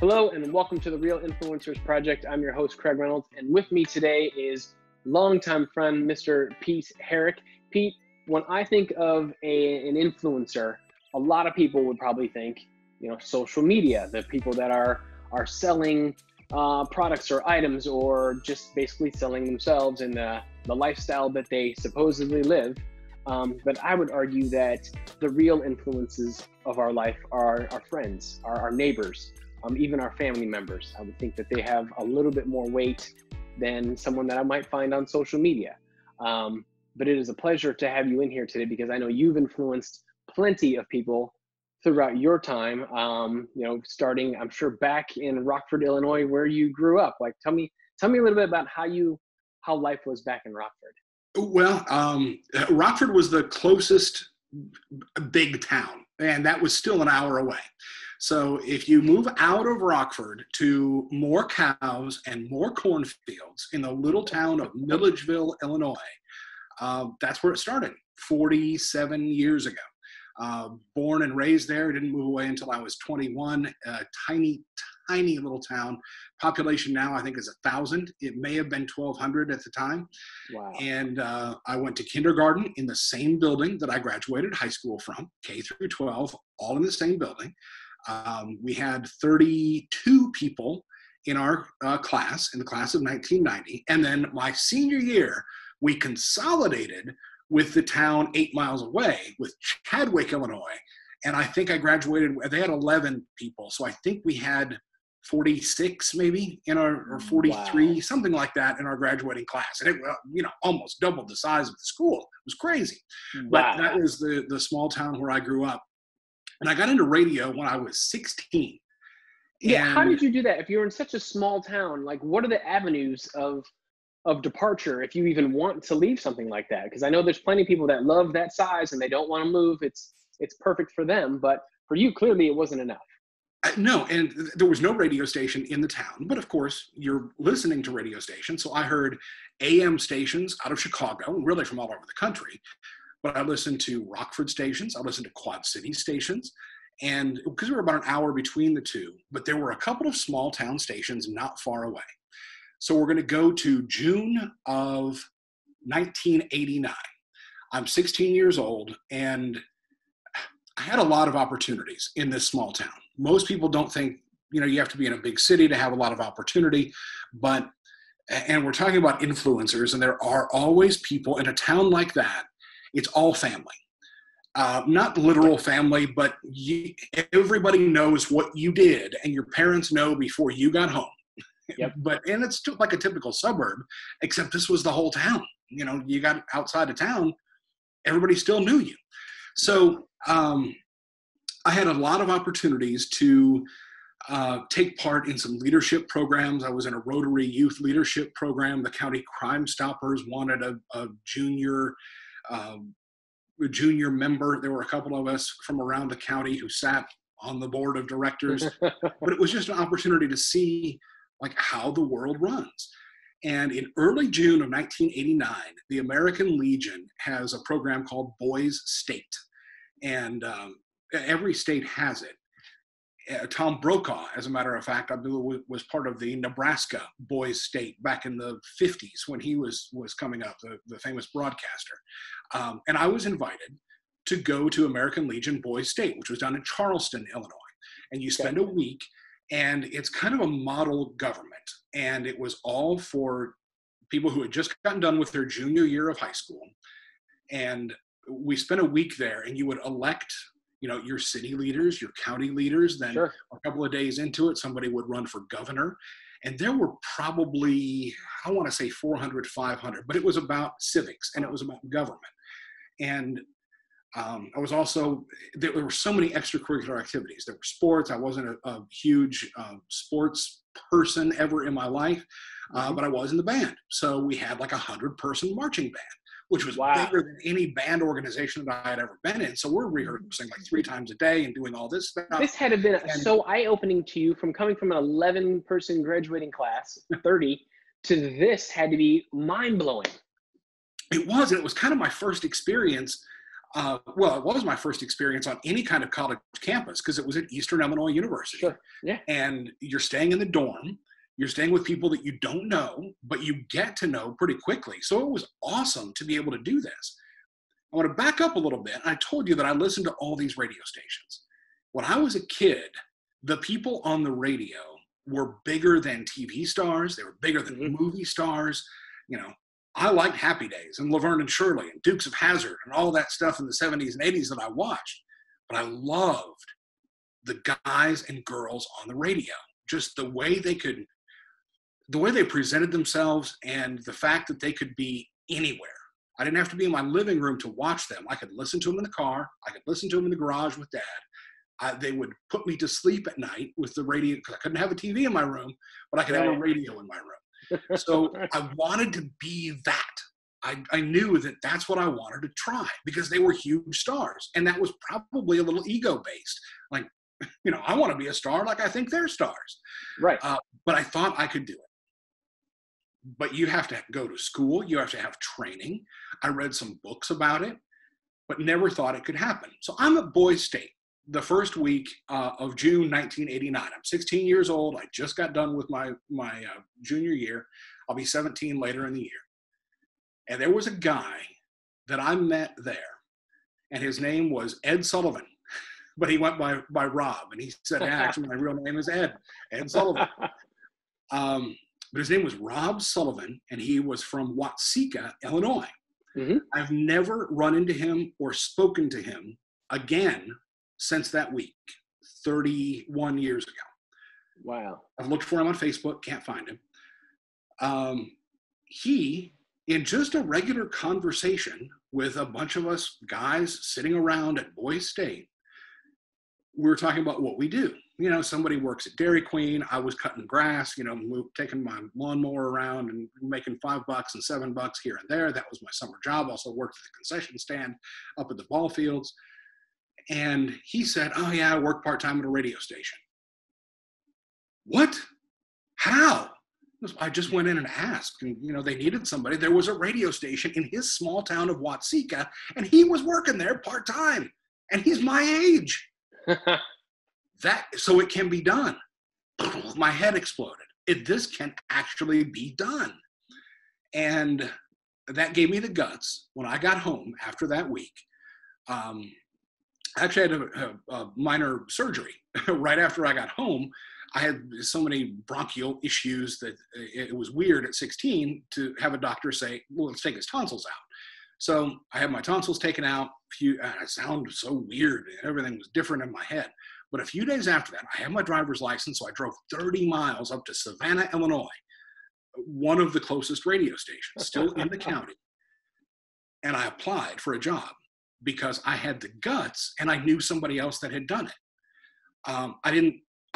Hello and welcome to the Real Influencers Project. I'm your host, Craig Reynolds, and with me today is longtime friend, Mr. Pete Herrick. Pete, when I think of an influencer, a lot of people would probably think, social media, the people that are selling products or items or just basically selling themselves and the lifestyle that they supposedly live. But I would argue that the real influences of our life are our friends, our neighbors, even our family members. I would think that they have a little bit more weight than someone that I might find on social media. But it is a pleasure to have you in here today because I know you've influenced plenty of people throughout your time, starting, I'm sure, back in Rockford, Illinois, where you grew up. Like, tell me a little bit about how life was back in Rockford. Well, Rockford was the closest big town, and that was still an hour away. So if you move out of Rockford to more cows and more cornfields in the little town of Milledgeville, Illinois, that's where it started 47 years ago. Born and raised there, didn't move away until I was 21. Tiny little town. Population now, I think, is 1,000. It may have been 1,200 at the time. Wow. And I went to kindergarten in the same building that I graduated high school from, K through 12, all in the same building. We had 32 people in our class, in the class of 1990. And then my senior year, we consolidated with the town 8 miles away, with Chadwick, Illinois. And I think I graduated, they had 11 people. So I think we had 46 maybe in or 43, wow, something like that in our graduating class. And it, almost doubled the size of the school. It was crazy. Wow. But that was the small town where I grew up. And I got into radio when I was 16. Yeah, how did you do that? If you're in such a small town, like, what are the avenues of departure if you even want to leave something like that? Because I know there's plenty of people that love that size and they don't want to move. It's perfect for them, but for you, clearly it wasn't enough. No, and there was no radio station in the town, but of course you're listening to radio stations. So I heard AM stations out of Chicago, really from all over the country, but I listened to Rockford stations. I listened to Quad City stations, and because we were about an hour between the two, but there were a couple of small town stations not far away. So we're going to go to June of 1989. I'm 16 years old, and I had a lot of opportunities in this small town. Most people don't think, you have to be in a big city to have a lot of opportunity, and we're talking about influencers, and there are always people in a town like that. It's all family. Not literal family, but everybody knows what you did, and your parents know before you got home. Yep. And it's like a typical suburb, except this was the whole town. You got outside of town, everybody still knew you. So I had a lot of opportunities to take part in some leadership programs. I was in a Rotary Youth Leadership Program. The County Crime Stoppers wanted a junior member. There were a couple of us from around the county who sat on the board of directors. But it was just an opportunity to see how the world runs. And in early June of 1989, the American Legion has a program called Boys State. And every state has it. Tom Brokaw, as a matter of fact, I believe was part of the Nebraska Boys State back in the 50s when he was coming up, the famous broadcaster. And I was invited to go to American Legion Boys State, which was done in Charleston, Illinois. And you spend a week, and it's kind of a model government. And it was all for people who had just gotten done with their junior year of high school. And we spent a week there, and you would elect, your city leaders, your county leaders. Then Sure. A couple of days into it, somebody would run for governor. And there were probably, I want to say 400, 500, but it was about civics and it was about government. And I was also, there were so many extracurricular activities. There were sports. I wasn't a huge sports person ever in my life, but I was in the band. So we had like 100-person marching band, which was bigger than any band organization that I had ever been in. So we're rehearsing like 3 times a day and doing all this stuff. This had to have been so eye-opening to you, from coming from an 11-person graduating class, 30, to this had to be mind-blowing. It was, and it was kind of my first experience Well, it was my first experience on any kind of college campus because it was at Eastern Illinois University. Sure. Yeah. And you're staying in the dorm. You're staying with people that you don't know, but you get to know pretty quickly. So it was awesome to be able to do this. I want to back up a little bit. I told you that I listened to all these radio stations. When I was a kid, the people on the radio were bigger than TV stars. They were bigger than movie stars. You know, I liked Happy Days and Laverne and Shirley and Dukes of Hazzard and all that stuff in the 70s and 80s that I watched. But I loved the guys and girls on the radio, just the way they presented themselves and the fact that they could be anywhere. I didn't have to be in my living room to watch them. I could listen to them in the car. I could listen to them in the garage with Dad. They would put me to sleep at night with the radio because I couldn't have a TV in my room, but I could have a radio in my room. So I wanted to be that. I knew that that's what I wanted to try because they were huge stars. And that was probably a little ego-based. Like, you know, I want to be a star like I think they're stars. Right. But I thought I could do it. But you have to go to school. You have to have training. I read some books about it, but never thought it could happen. So I'm at Boys State the first week of June 1989. I'm 16 years old. I just got done with my junior year. I'll be 17 later in the year. And there was a guy that I met there, and his name was Ed Sullivan, but he went by Rob. And he said, actually, my real name is Ed Sullivan. But his name was Rob Sullivan, and he was from Watseka, Illinois. Mm-hmm. I've never run into him or spoken to him again since that week, 31 years ago. Wow. I've looked for him on Facebook, can't find him. He, in just a regular conversation with a bunch of us guys sitting around at Boys State, we were talking about what we do. You know, somebody works at Dairy Queen. I was cutting grass, you know, taking my lawnmower around and making $5 and $7 here and there. That was my summer job. Also worked at the concession stand up at the ball fields. And he said, oh yeah, I work part-time at a radio station. What? How? I just went in and asked, and you know, they needed somebody. There was a radio station in his small town of Watseka, and he was working there part-time, and he's my age. So it can be done. My head exploded. This can actually be done. And that gave me the guts when I got home after that week. Actually, I had a minor surgery right after I got home. I had so many bronchial issues that it was weird at 16 to have a doctor say, well, let's take his tonsils out. So I had my tonsils taken out. I sound so weird. Everything was different in my head. But a few days after that, I had my driver's license, so I drove 30 miles up to Savannah, Illinois, one of the closest radio stations, still in the county. And I applied for a job because I had the guts and I knew somebody else that had done it.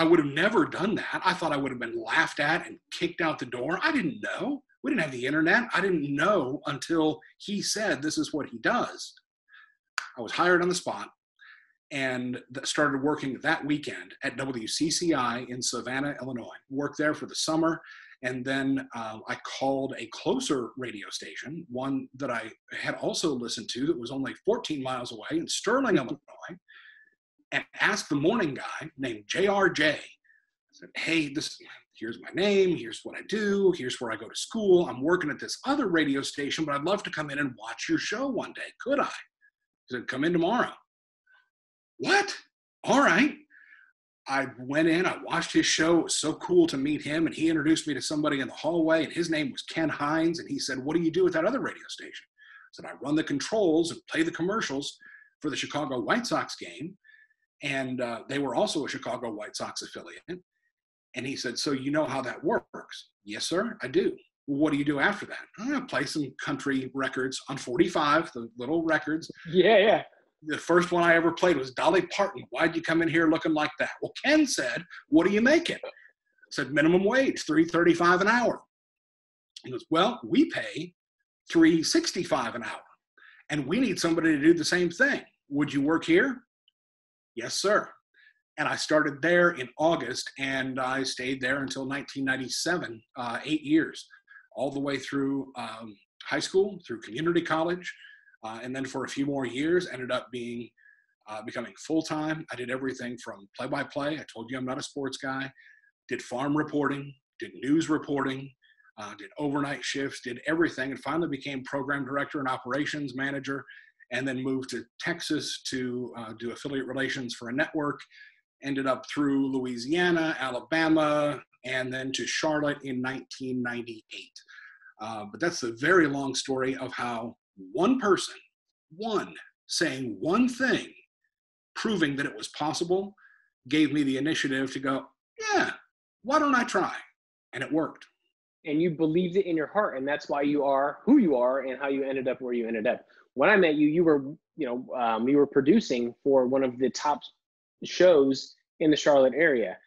I would have never done that. I thought I would have been laughed at and kicked out the door. I didn't know. We didn't have the internet. I didn't know until he said, this is what he does. I was hired on the spot and started working that weekend at WCCI in Savannah, Illinois. Worked there for the summer. And then I called a closer radio station, one that I had also listened to that was only 14 miles away in Sterling, Illinois, and asked the morning guy named JRJ. I said, hey, here's my name, here's what I do, here's where I go to school. I'm working at this other radio station, but I'd love to come in and watch your show one day. Could I? He said, come in tomorrow. What? All right. I went in, I watched his show. It was so cool to meet him, and he introduced me to somebody in the hallway, and his name was Ken Hines, and he said, what do you do with that other radio station? I said, I run the controls and play the commercials for the Chicago White Sox game, and they were also a Chicago White Sox affiliate. And he said, so you know how that works? Yes, sir, I do. Well, what do you do after that? I'm going to play some country records on 45, the little records. Yeah. The first one I ever played was Dolly Parton. Why'd you come in here looking like that? Well, Ken said, what are you making? I said, minimum wage, $3.35 an hour. He goes, well, we pay $3.65 an hour, and we need somebody to do the same thing. Would you work here? Yes, sir. And I started there in August, and I stayed there until 1997, 8 years, all the way through high school, through community college. And then for a few more years, ended up becoming full-time. I did everything from play-by-play. I told you I'm not a sports guy. Did farm reporting, did news reporting, did overnight shifts, did everything, and finally became program director and operations manager, and then moved to Texas to do affiliate relations for a network. Ended up through Louisiana, Alabama, and then to Charlotte in 1998. But that's a very long story of how one person, saying one thing, proving that it was possible, gave me the initiative to go, yeah, why don't I try? And it worked. And you believed it in your heart, and that's why you are who you are and how you ended up where you ended up. When I met you, you were, you were producing for one of the top shows in the Charlotte area,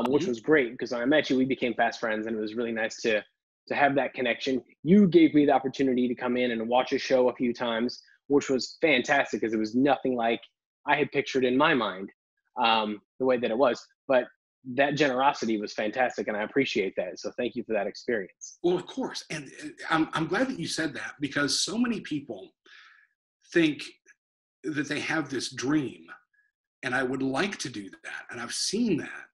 which was great because when I met you, we became fast friends, and it was really nice to have that connection. You gave me the opportunity to come in and watch a show a few times, which was fantastic because it was nothing like I had pictured in my mind, the way that it was. But that generosity was fantastic, and I appreciate that. So thank you for that experience. Well, of course. And I'm glad that you said that, because so many people think that they have this dream, and I would like to do that, and I've seen that,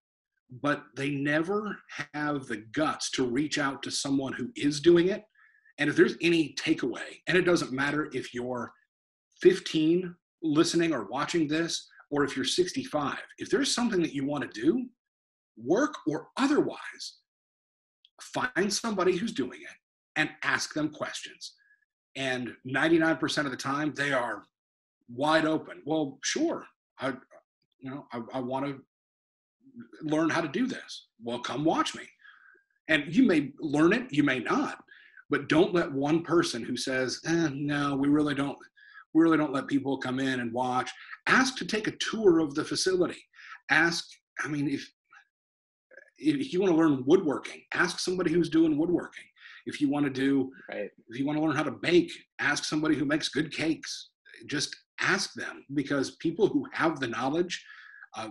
but they never have the guts to reach out to someone who is doing it. And if there's any takeaway, and it doesn't matter if you're 15 listening or watching this, or if you're 65, if there's something that you want to do, work or otherwise, find somebody who's doing it and ask them questions. And 99% of the time, they are wide open. Well, sure, I want to learn how to do this. Well, come watch me. And you may learn it, you may not, but don't let one person who says, no, we really don't let people come in and watch. Ask to take a tour of the facility. Ask, if you want to learn woodworking, ask somebody who's doing woodworking. If you want to learn how to bake, ask somebody who makes good cakes. Just ask them, because people who have the knowledge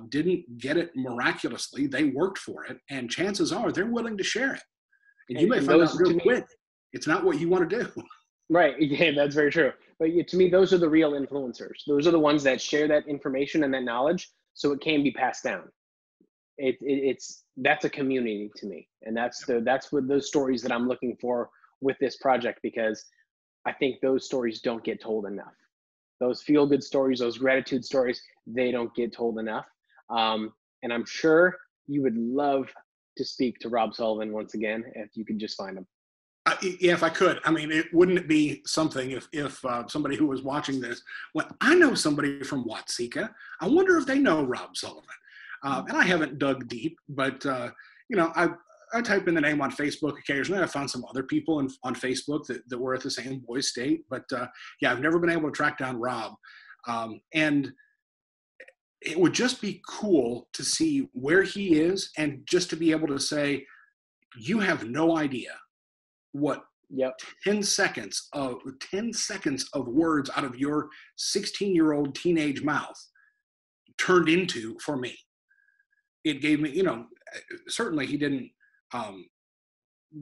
didn't get it miraculously. They worked for it, and chances are they're willing to share it. And you may find out real quick it's not what you want to do. Right. Yeah, that's very true. But to me, those are the real influencers. Those are the ones that share that information and that knowledge so it can be passed down. That's a community to me, and that's what those stories that I'm looking for with this project, because I think those stories don't get told enough. Those feel-good stories, those gratitude stories, they don't get told enough. And I'm sure you would love to speak to Rob Sullivan once again if you could just find him. Yeah, if I could. Wouldn't it be something if somebody who was watching this went, I know somebody from Watseka. I wonder if they know Rob Sullivan. And I haven't dug deep, but, I type in the name on Facebook occasionally. I found some other people on Facebook that were at the same Boise State. But, I've never been able to track down Rob. And it would just be cool to see where he is, and just to be able to say, you have no idea what 10 seconds of words out of your 16-year-old teenage mouth turned into for me. It gave me, certainly he didn't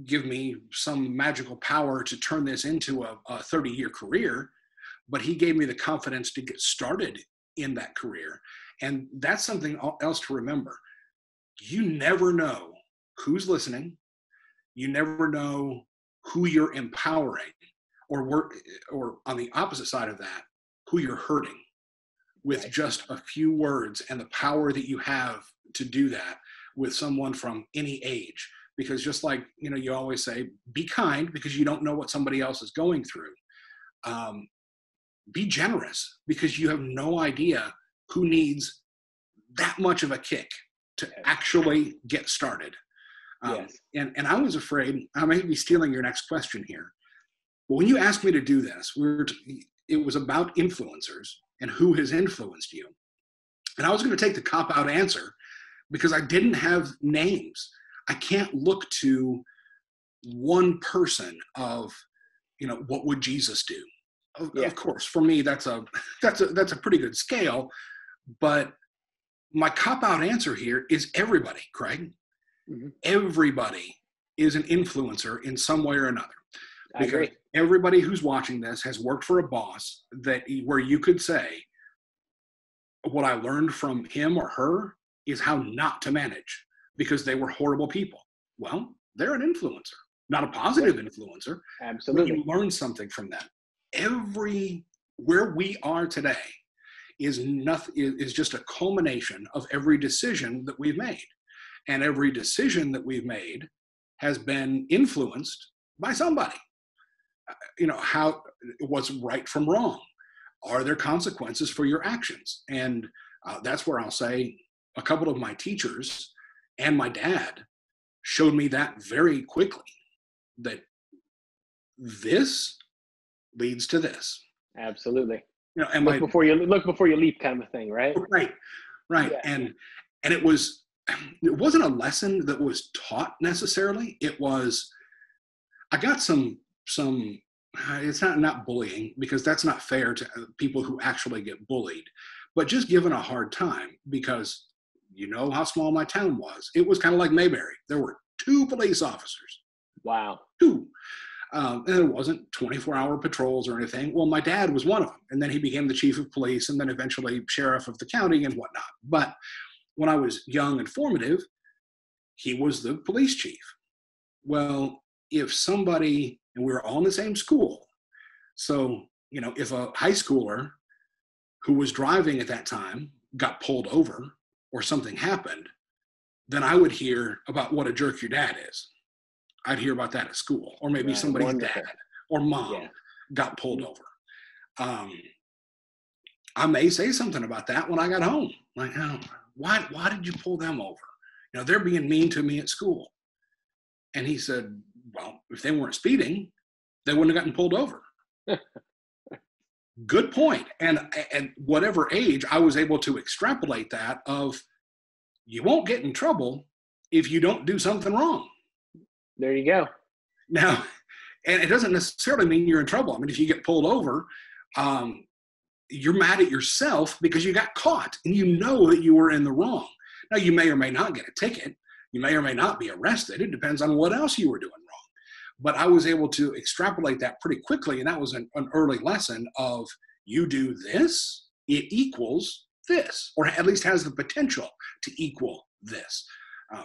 give me some magical power to turn this into a 30-year career, but he gave me the confidence to get started in that career. And that's something else to remember. You never know who's listening. You never know who you're empowering, or on the opposite side of that, who you're hurting with just a few words, and the power that you have to do that with someone from any age. Because just like, you always say, be kind, because you don't know what somebody else is going through. Be generous, because you have no idea who needs that much of a kick to actually get started. And I was afraid, I may be stealing your next question here, but when you asked me to do this, it was about influencers and who has influenced you. And I was going to take the cop-out answer, because I didn't have names. I can't look to one person of, what would Jesus do? Of course, for me, that's a pretty good scale. But my cop-out answer here is everybody, Craig. Mm-hmm. Everybody is an influencer in some way or another. I Because agree. everybody who's watching this has worked for a boss where you could say, what I learned from him or her is how not to manage because they were horrible people. Well, they're an influencer, not a positive influencer, but Absolutely. you learn something from them. Where we are today is just a culmination of every decision that we've made. And every decision that we've made has been influenced by somebody. What's right from wrong? Are there consequences for your actions? And that's where I'll say a couple of my teachers and my dad showed me that very quickly, that this leads to this. Absolutely. And look before you leap, kind of a thing, right? Right. Yeah. And it wasn't a lesson that was taught necessarily. I got some it's not bullying, because that's not fair to people who actually get bullied, but just given a hard time, because how small my town was. It was kind of like Mayberry. There were 2 police officers. Wow. 2. And it wasn't 24-hour patrols or anything. Well, my dad was one of them. And then he became the chief of police and then eventually sheriff of the county and whatnot. But when I was young and formative, he was the police chief. Well, if somebody, and we were all in the same school, so, if a high schooler who was driving at that time got pulled over or something happened, then I would hear about what a jerk your dad is. I'd hear about that at school, or maybe somebody's dad or mom got pulled over. I may say something about that when I got home. Like, why did you pull them over? They're being mean to me at school. And he said, well, if they weren't speeding, they wouldn't have gotten pulled over. Good point. And at whatever age, I was able to extrapolate that of, you won't get in trouble if you don't do something wrong. There you go. Now, and it doesn't necessarily mean you're in trouble. I mean, if you get pulled over, you're mad at yourself because you got caught and you know that you were in the wrong. Now, you may or may not get a ticket. You may or may not be arrested. It depends on what else you were doing wrong. But I was able to extrapolate that pretty quickly, and that was an early lesson of, you do this, it equals this, or at least has the potential to equal this.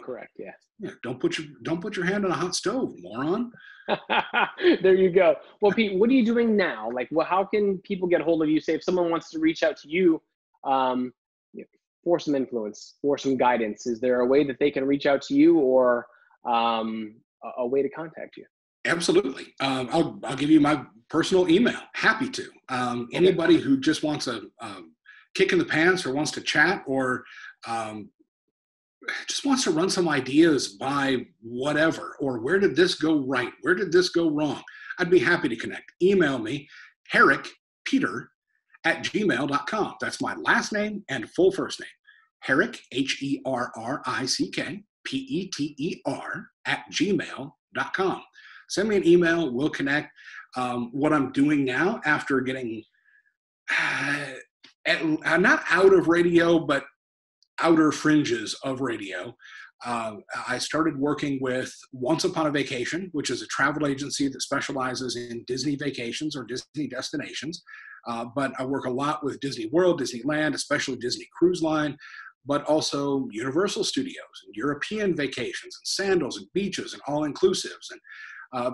Correct. Yeah. Don't put your hand on a hot stove, moron. There you go. Well, Pete, what are you doing now? Like, how can people get a hold of you? Say, if someone wants to reach out to you for some influence, for some guidance, is there a way that they can reach out to you, or a way to contact you? Absolutely. I'll give you my personal email. Happy to. Anybody who just wants a kick in the pants, or wants to chat, or just wants to run some ideas by whatever, or where did this go right? Where did this go wrong? I'd be happy to connect. Email me, herrickpeter@gmail.com. That's my last name and full first name. Herrick, HERRICK, PETER @gmail.com. Send me an email. We'll connect. What I'm doing now, after getting not out of radio, but outer fringes of radio, I started working with Once Upon a Vacation, which is a travel agency that specializes in Disney vacations or Disney destinations. But I work a lot with Disney World, Disneyland, especially Disney Cruise Line, but also Universal Studios and European vacations and sandals and beaches and all-inclusives. And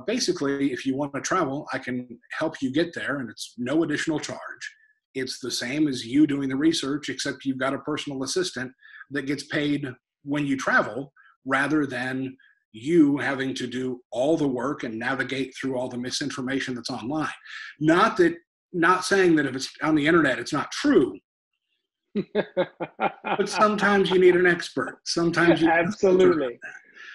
basically, if you want to travel, I can help you get there, and it's no additional charge. It's the same as you doing the research, except you've got a personal assistant that gets paid when you travel, rather than you having to do all the work and navigate through all the misinformation that's online. Not saying that if it's on the internet, it's not true. But sometimes you need an expert. Sometimes you absolutely.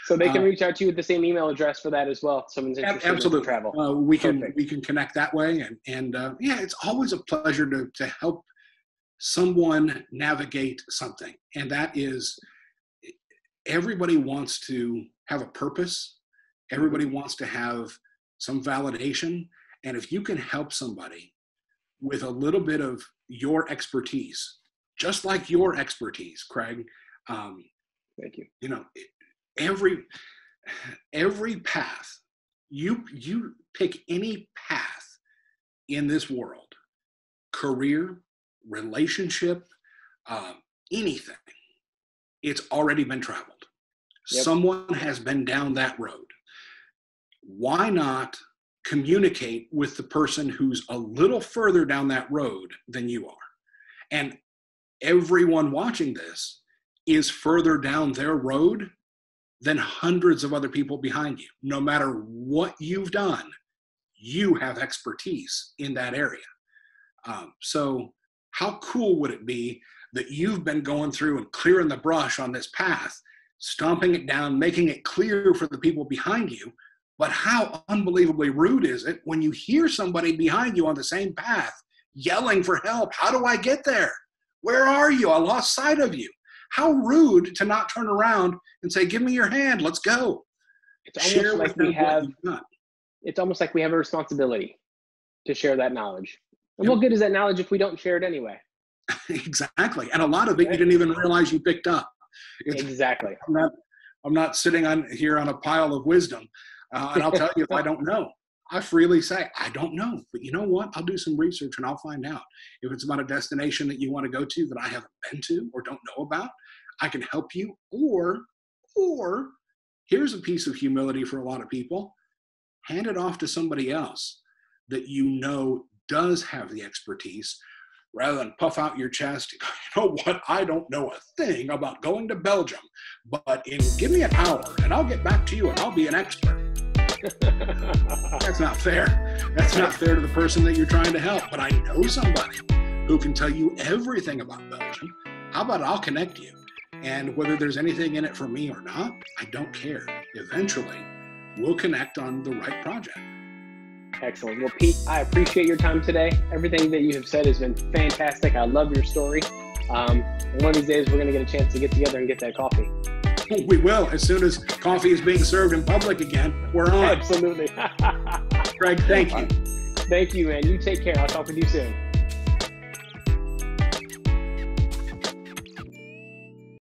So they can reach out to you with the same email address for that as well. If someone's interested absolutely. in travel. We can connect that way, and it's always a pleasure to help someone navigate something. And that is, everybody wants to have a purpose. Everybody wants to have some validation. And if you can help somebody with a little bit of your expertise, just like your expertise, Craig, thank you. Every path you pick any path in this world, career, relationship, anything, it's already been traveled. Yep. Someone has been down that road. Why not communicate with the person who's a little further down that road than you are? And everyone watching this is further down their road than hundreds of other people behind you. No matter what you've done, you have expertise in that area. So how cool would it be that you've been going through and clearing the brush on this path, stomping it down, making it clear for the people behind you? But how unbelievably rude is it when you hear somebody behind you on the same path yelling for help? How do I get there? Where are you? I lost sight of you. How rude to not turn around and say, give me your hand, let's go. It's almost like it's almost like we have a responsibility to share that knowledge. And what good is that knowledge if we don't share it anyway? Exactly. And a lot of it you didn't even realize you picked up. Exactly. I'm not sitting here on a pile of wisdom. And I'll tell you if I don't know. I freely say, I don't know. But you know what? I'll do some research and I'll find out. If it's about a destination that you want to go to that I haven't been to or don't know about, I can help you. Or here's a piece of humility for a lot of people. Hand it off to somebody else that you know does have the expertise, rather than puff out your chest. You know what? I don't know a thing about going to Belgium, but give me an hour and I'll get back to you and I'll be an expert. That's not fair. That's not fair to the person that you're trying to help. But I know somebody who can tell you everything about Belgium. How about I'll connect you? And whether there's anything in it for me or not, I don't care. Eventually, we'll connect on the right project. Excellent. Well, Pete, I appreciate your time today. Everything that you have said has been fantastic. I love your story. And one of these days, we're going to get a chance to get together and get that coffee. We will. As soon as coffee is being served in public again, we're on. Absolutely. Greg, thank you. Thank you, man. You take care. I'll talk with you soon.